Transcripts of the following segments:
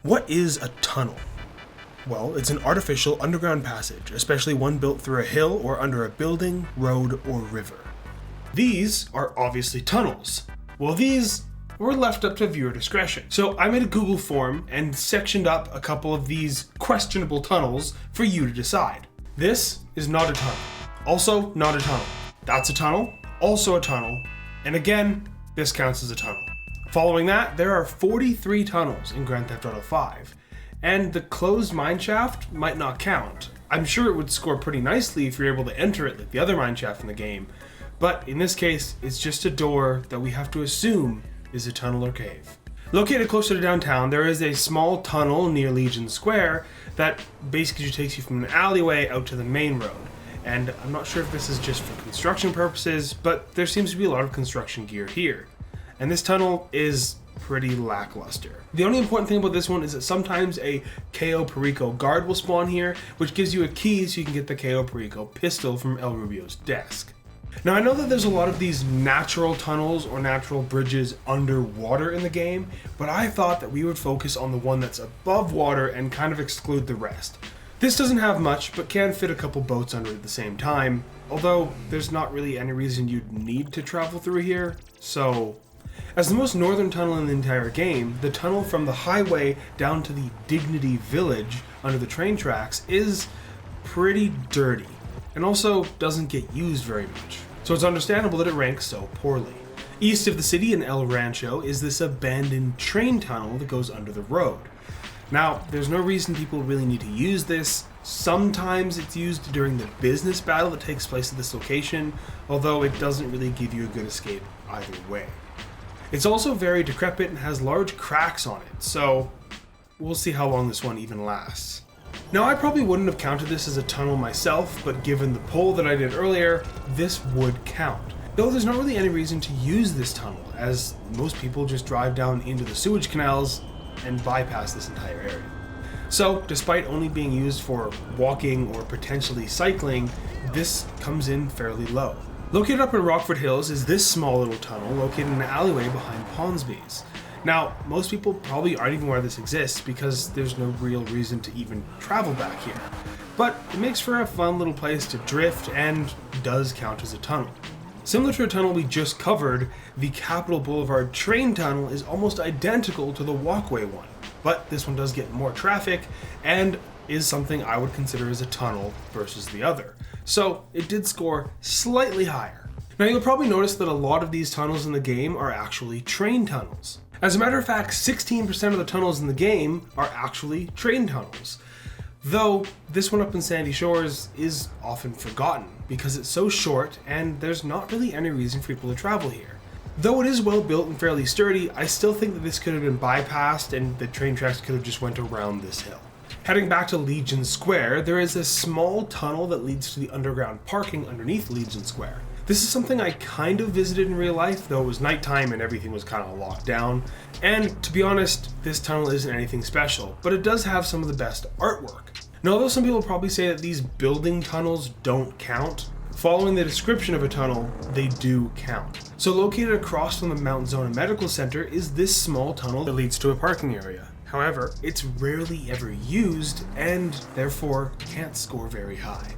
What is a tunnel? Well, it's an artificial underground passage, especially one built through a hill or under a building, road, or river. These are obviously tunnels. Well, these were left up to viewer discretion. So I made a Google form and sectioned up a couple of these questionable tunnels for you to decide. This is not a tunnel. Also not a tunnel. That's a tunnel. Also a tunnel. And again, this counts as a tunnel. Following that, there are 43 tunnels in Grand Theft Auto 5, and the closed mineshaft might not count. I'm sure it would score pretty nicely if you're able to enter it like the other mineshaft in the game, but in this case, it's just a door that we have to assume is a tunnel or cave. Located closer to downtown, there is a small tunnel near Legion Square that basically takes you from an alleyway out to the main road. And I'm not sure if this is just for construction purposes, but there seems to be a lot of construction gear here. And this tunnel is pretty lackluster. The only important thing about this one is that sometimes a K.O. Perico guard will spawn here, which gives you a key so you can get the K.O. Perico pistol from El Rubio's desk. Now I know that there's a lot of these natural tunnels or natural bridges underwater in the game, but I thought that we would focus on the one that's above water and kind of exclude the rest. This doesn't have much, but can fit a couple boats under it at the same time, although there's not really any reason you'd need to travel through here, so... As the most northern tunnel in the entire game, the tunnel from the highway down to the Dignity Village under the train tracks is pretty dirty, and also doesn't get used very much. So it's understandable that it ranks so poorly. East of the city in El Rancho is this abandoned train tunnel that goes under the road. Now, there's no reason people really need to use this. Sometimes it's used during the business battle that takes place at this location, although it doesn't really give you a good escape either way. It's also very decrepit and has large cracks on it, so we'll see how long this one even lasts. Now, I probably wouldn't have counted this as a tunnel myself, but given the poll that I did earlier, this would count. Though there's not really any reason to use this tunnel, as most people just drive down into the sewage canals and bypass this entire area. So, despite only being used for walking or potentially cycling, this comes in fairly low. Located up in Rockford Hills is this small little tunnel located in an alleyway behind Ponsby's. Now, most people probably aren't even aware this exists because there's no real reason to even travel back here. But it makes for a fun little place to drift and does count as a tunnel. Similar to a tunnel we just covered, the Capitol Boulevard train tunnel is almost identical to the walkway one, but this one does get more traffic and is something I would consider as a tunnel versus the other. So it did score slightly higher. Now you'll probably notice that a lot of these tunnels in the game are actually train tunnels. As a matter of fact, 16% of the tunnels in the game are actually train tunnels. Though this one up in Sandy Shores is often forgotten because it's so short and there's not really any reason for people to travel here. Though it is well built and fairly sturdy, I still think that this could have been bypassed and the train tracks could have just went around this hill. Heading back to Legion Square, there is a small tunnel that leads to the underground parking underneath Legion Square. This is something I kind of visited in real life, though it was nighttime and everything was kind of locked down. And to be honest, this tunnel isn't anything special, but it does have some of the best artwork. Now, although some people probably say that these building tunnels don't count, following the description of a tunnel, they do count. So located across from the Mount Zona Medical Center is this small tunnel that leads to a parking area. However, it's rarely ever used and therefore can't score very high.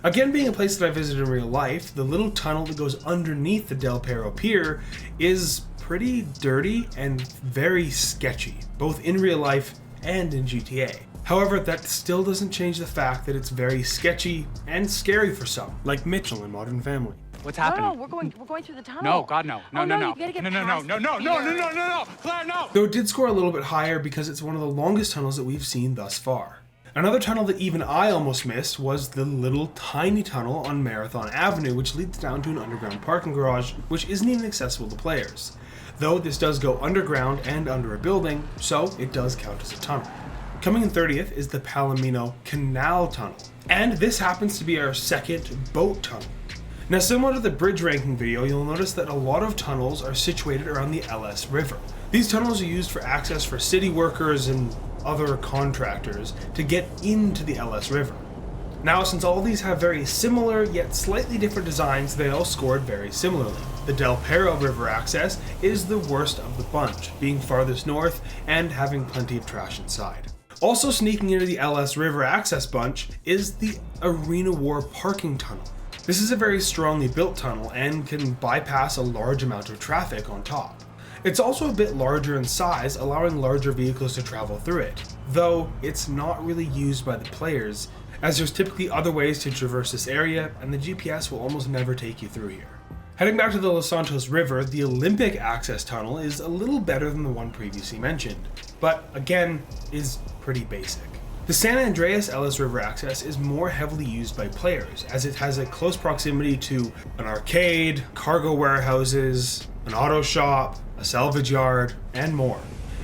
Again, being a place that I visited in real life, the little tunnel that goes underneath the Del Perro Pier is pretty dirty and very sketchy, both in real life and in GTA. However, that still doesn't change the fact that it's very sketchy and scary for some, like Mitchell in Modern Family. What's happening? No, we're going through the tunnel. No, God, no. No. You gotta get past No, Claire, no! Though it did score a little bit higher because it's one of the longest tunnels that we've seen thus far. Another tunnel that even I almost missed was the little tiny tunnel on Marathon Avenue, which leads down to an underground parking garage, which isn't even accessible to players. Though this does go underground and under a building, so it does count as a tunnel. Coming in 30th is the Palomino Canal Tunnel, and this happens to be our second boat tunnel. Now, similar to the bridge ranking video, you'll notice that a lot of tunnels are situated around the LS River. These tunnels are used for access for city workers and other contractors to get into the LS River. Now, since all of these have very similar yet slightly different designs, they all scored very similarly. The Del Perro River access is the worst of the bunch, being farthest north and having plenty of trash inside. Also sneaking into the LS River access bunch is the Arena War parking tunnel. This is a very strongly built tunnel and can bypass a large amount of traffic on top. It's also a bit larger in size, allowing larger vehicles to travel through it, though it's not really used by the players, as there's typically other ways to traverse this area and the GPS will almost never take you through here. Heading back to the Los Santos River, the Olympic access tunnel is a little better than the one previously mentioned, but again is pretty basic. The San Andreas Ellis River access is more heavily used by players, as it has a close proximity to an arcade, cargo warehouses, an auto shop, a salvage yard, and more.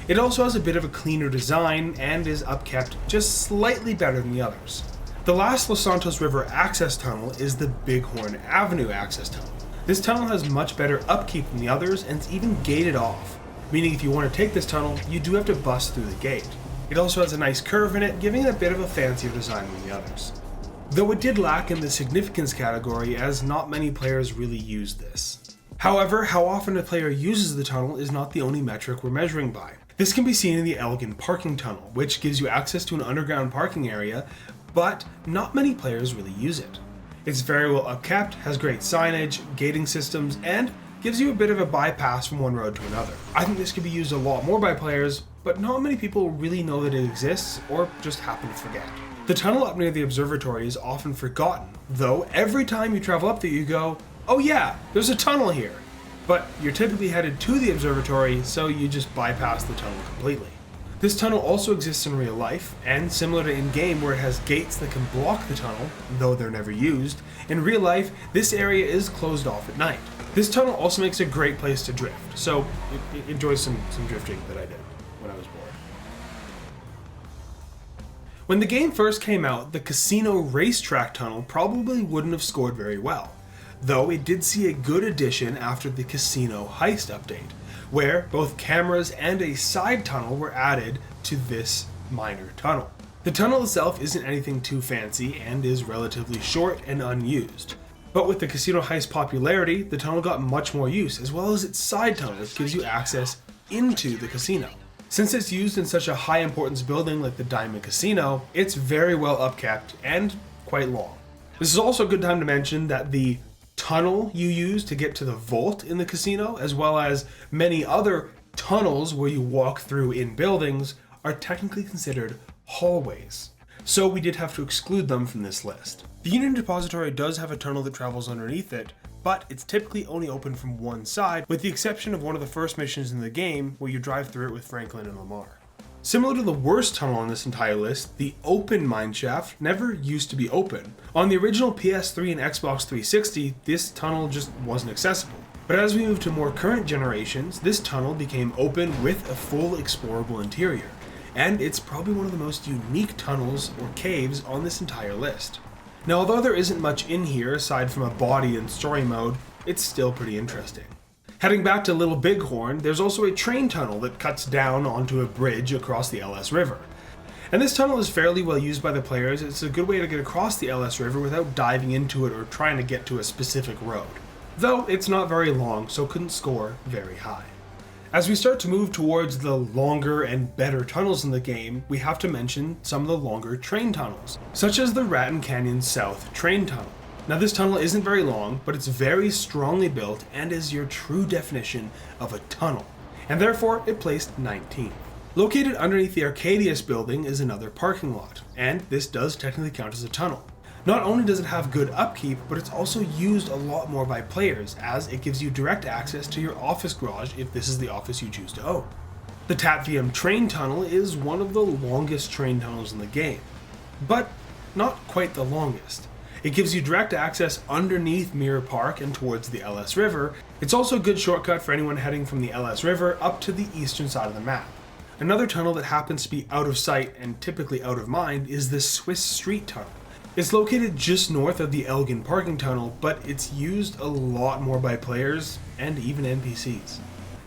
It also has a bit of a cleaner design and is upkept just slightly better than the others. The last Los Santos River access tunnel is the Bighorn Avenue access tunnel. This tunnel has much better upkeep than the others and it's even gated off, meaning if you want to take this tunnel, you do have to bust through the gate. It also has a nice curve in it, giving it a bit of a fancier design than the others. Though it did lack in the significance category, as not many players really use this. However, how often a player uses the tunnel is not the only metric we're measuring by. This can be seen in the Elgin Parking Tunnel, which gives you access to an underground parking area, but not many players really use it. It's very well upkept, has great signage, gating systems, and gives you a bit of a bypass from one road to another. I think this could be used a lot more by players, but not many people really know that it exists or just happen to forget. The tunnel up near the observatory is often forgotten, though every time you travel up there you go, oh yeah, there's a tunnel here. But you're typically headed to the observatory, so you just bypass the tunnel completely. This tunnel also exists in real life, and similar to in-game where it has gates that can block the tunnel, though they're never used, in real life, this area is closed off at night. This tunnel also makes a great place to drift, so enjoy some drifting that I did when I was bored. When the game first came out, the Casino Racetrack Tunnel probably wouldn't have scored very well, though it did see a good addition after the Casino Heist update, where both cameras and a side tunnel were added to this minor tunnel. The tunnel itself isn't anything too fancy and is relatively short and unused. But with the Casino Heist popularity, the tunnel got much more use, as well as its side tunnel, which gives you access into the casino. Since it's used in such a high importance building like the Diamond Casino, it's very well upkept and quite long. This is also a good time to mention that the tunnel you use to get to the vault in the casino, as well as many other tunnels where you walk through in buildings, are technically considered hallways. So we did have to exclude them from this list. The Union Depository does have a tunnel that travels underneath it, but it's typically only open from one side, with the exception of one of the first missions in the game where you drive through it with Franklin and Lamar. Similar to the worst tunnel on this entire list, the open mineshaft never used to be open. On the original PS3 and Xbox 360, this tunnel just wasn't accessible. But as we move to more current generations, this tunnel became open with a full explorable interior, and it's probably one of the most unique tunnels or caves on this entire list. Now, although there isn't much in here aside from a body and story mode, it's still pretty interesting. Heading back to Little Bighorn, there's also a train tunnel that cuts down onto a bridge across the LS River. And this tunnel is fairly well used by the players. It's a good way to get across the LS River without diving into it or trying to get to a specific road. Though it's not very long, so couldn't score very high. As we start to move towards the longer and better tunnels in the game, we have to mention some of the longer train tunnels, such as the Raton Canyon South train tunnel. Now this tunnel isn't very long, but it's very strongly built and is your true definition of a tunnel, and therefore it placed 19th. Located underneath the Arcadius building is another parking lot, and this does technically count as a tunnel. Not only does it have good upkeep, but it's also used a lot more by players, as it gives you direct access to your office garage if this is the office you choose to own. The Tatvium train tunnel is one of the longest train tunnels in the game, but not quite the longest. It gives you direct access underneath Mirror Park and towards the LS River. It's also a good shortcut for anyone heading from the LS River up to the eastern side of the map. Another tunnel that happens to be out of sight and typically out of mind is the Swiss Street Tunnel. It's located just north of the Elgin Parking Tunnel, but it's used a lot more by players and even NPCs.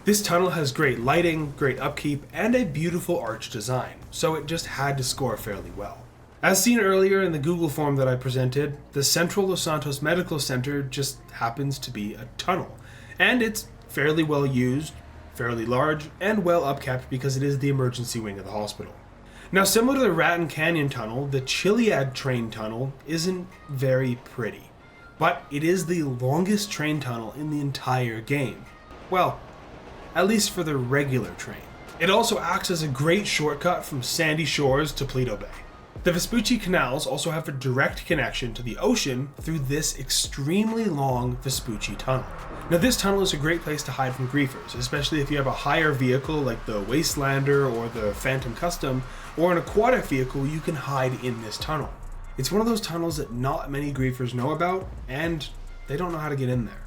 This tunnel has great lighting, great upkeep, and a beautiful arch design, so it just had to score fairly well. As seen earlier in the Google form that I presented, the Central Los Santos Medical Center just happens to be a tunnel. And it's fairly well used, fairly large, and well upkept because it is the emergency wing of the hospital. Now, similar to the Raton Canyon Tunnel, the Chiliad train tunnel isn't very pretty, but it is the longest train tunnel in the entire game. Well, at least for the regular train. It also acts as a great shortcut from Sandy Shores to Paleto Bay. The Vespucci canals also have a direct connection to the ocean through this extremely long Vespucci tunnel. Now, this tunnel is a great place to hide from griefers, especially if you have a higher vehicle like the Wastelander or the Phantom Custom, or an aquatic vehicle. You can hide in this tunnel. It's one of those tunnels that not many griefers know about, and they don't know how to get in there.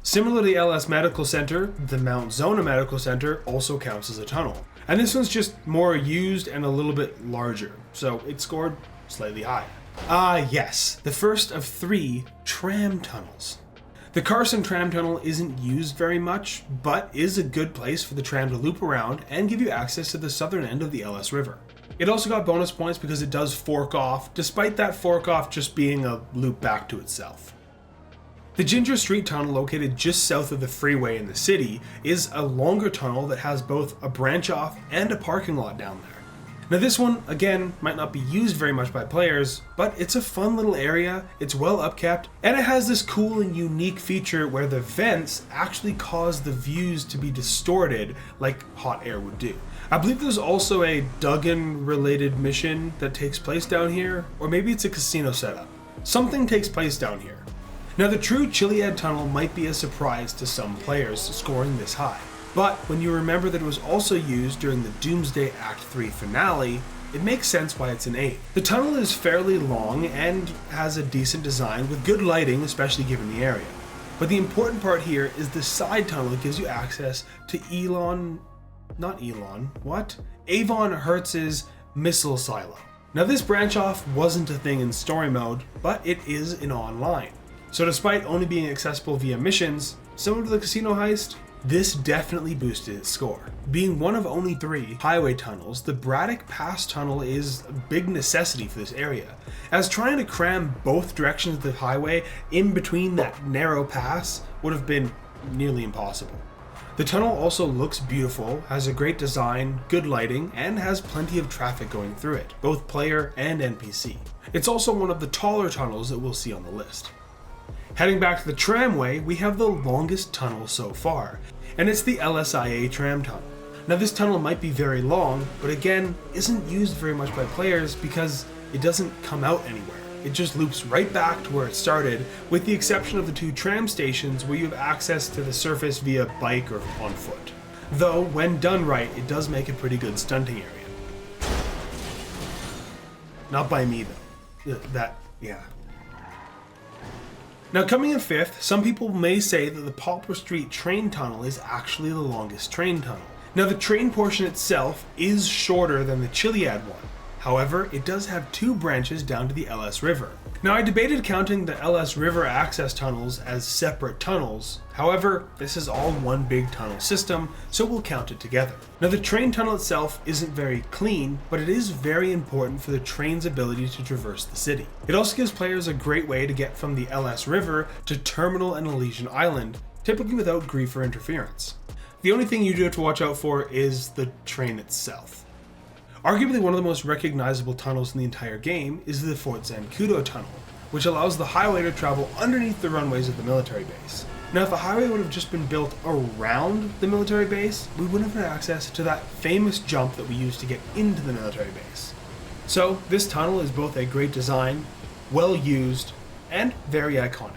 Similar to the LS Medical Center, the Mount Zona Medical Center also counts as a tunnel. And this one's just more used and a little bit larger, so it scored slightly higher. Yes, the first of 3 tram tunnels. The Carson Tram Tunnel isn't used very much, but is a good place for the tram to loop around and give you access to the southern end of the LS River. It also got bonus points because it does fork off, despite that fork off just being a loop back to itself. The Ginger Street Tunnel, located just south of the freeway in the city, is a longer tunnel that has both a branch off and a parking lot down there. Now, this one, again, might not be used very much by players, but it's a fun little area, it's well upkept, and it has this cool and unique feature where the vents actually cause the views to be distorted like hot air would do. I believe there's also a Duggan-related mission that takes place down here, or maybe it's a casino setup. Something takes place down here. Now, the true Chiliad Tunnel might be a surprise to some players scoring this high, but when you remember that it was also used during the Doomsday Act 3 finale, it makes sense why it's an 8. The tunnel is fairly long and has a decent design with good lighting, especially given the area. But the important part here is the side tunnel that gives you access to Avon Hertz's missile silo. Now, this branch off wasn't a thing in story mode, but it is in online. So despite only being accessible via missions, similar to the casino heist, this definitely boosted its score. Being one of only 3 highway tunnels, the Braddock Pass Tunnel is a big necessity for this area, as trying to cram both directions of the highway in between that narrow pass would have been nearly impossible. The tunnel also looks beautiful, has a great design, good lighting, and has plenty of traffic going through it, both player and NPC. It's also one of the taller tunnels that we'll see on the list. Heading back to the tramway, we have the longest tunnel so far, and it's the LSIA tram tunnel. Now, this tunnel might be very long, but again, isn't used very much by players because it doesn't come out anywhere. It just loops right back to where it started, with the exception of the 2 tram stations where you have access to the surface via bike or on foot. Though, when done right, it does make a pretty good stunting area. Not by me, though. Yeah. Now, coming in 5th, some people may say that the Poplar Street train tunnel is actually the longest train tunnel. Now, the train portion itself is shorter than the Chiliad one. However, it does have 2 branches down to the LS River. Now, I debated counting the LS River access tunnels as separate tunnels. However, this is all one big tunnel system, so we'll count it together. Now, the train tunnel itself isn't very clean, but it is very important for the train's ability to traverse the city. It also gives players a great way to get from the LS River to Terminal and Elysian Island, typically without griefer interference. The only thing you do have to watch out for is the train itself. Arguably one of the most recognizable tunnels in the entire game is the Fort Zancudo Tunnel, which allows the highway to travel underneath the runways of the military base. Now, if the highway would have just been built around the military base, we wouldn't have had access to that famous jump that we used to get into the military base. So, this tunnel is both a great design, well used, and very iconic.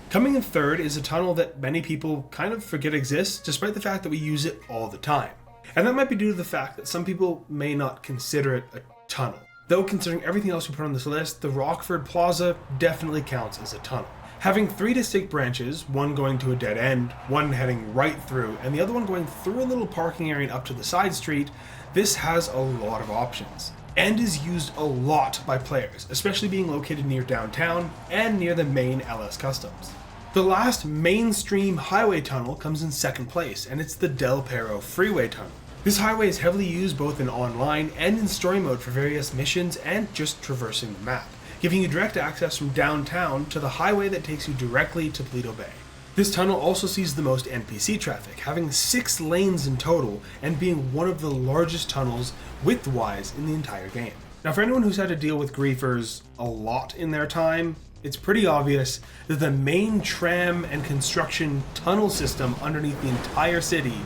Coming in 3rd is a tunnel that many people kind of forget exists, despite the fact that we use it all the time. And that might be due to the fact that some people may not consider it a tunnel. Though considering everything else we put on this list, the Rockford Plaza definitely counts as a tunnel. Having 3 distinct branches, one going to a dead end, one heading right through, and the other one going through a little parking area and up to the side street, this has a lot of options, and is used a lot by players, especially being located near downtown and near the main LS Customs. The last mainstream highway tunnel comes in 2nd place, and it's the Del Perro Freeway Tunnel. This highway is heavily used both in online and in story mode for various missions and just traversing the map, giving you direct access from downtown to the highway that takes you directly to Paleto Bay. This tunnel also sees the most NPC traffic, having 6 lanes in total and being one of the largest tunnels width-wise in the entire game. Now, for anyone who's had to deal with griefers a lot in their time, it's pretty obvious that the main tram and construction tunnel system underneath the entire city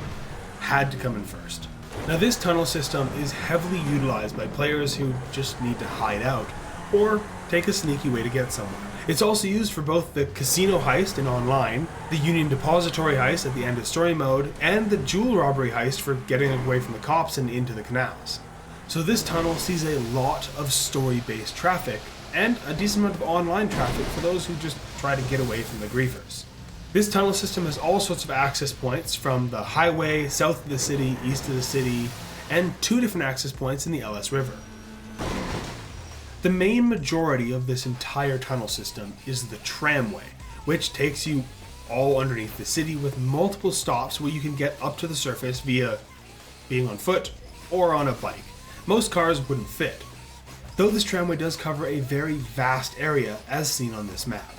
had to come in first. Now, this tunnel system is heavily utilized by players who just need to hide out or take a sneaky way to get somewhere. It's also used for both the casino heist in online, the Union Depository heist at the end of story mode, and the jewel robbery heist for getting away from the cops and into the canals. So this tunnel sees a lot of story-based traffic, and a decent amount of online traffic for those who just try to get away from the griefers. This tunnel system has all sorts of access points from the highway, south of the city, east of the city, and 2 different access points in the LS River. The main majority of this entire tunnel system is the tramway, which takes you all underneath the city with multiple stops where you can get up to the surface via being on foot or on a bike. Most cars wouldn't fit, though this tramway does cover a very vast area as seen on this map.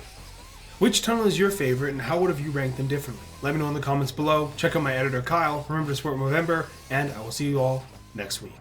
Which tunnel is your favorite and how would have you ranked them differently? Let me know in the comments below. Check out my editor Kyle. Remember to support Movember, and I will see you all next week.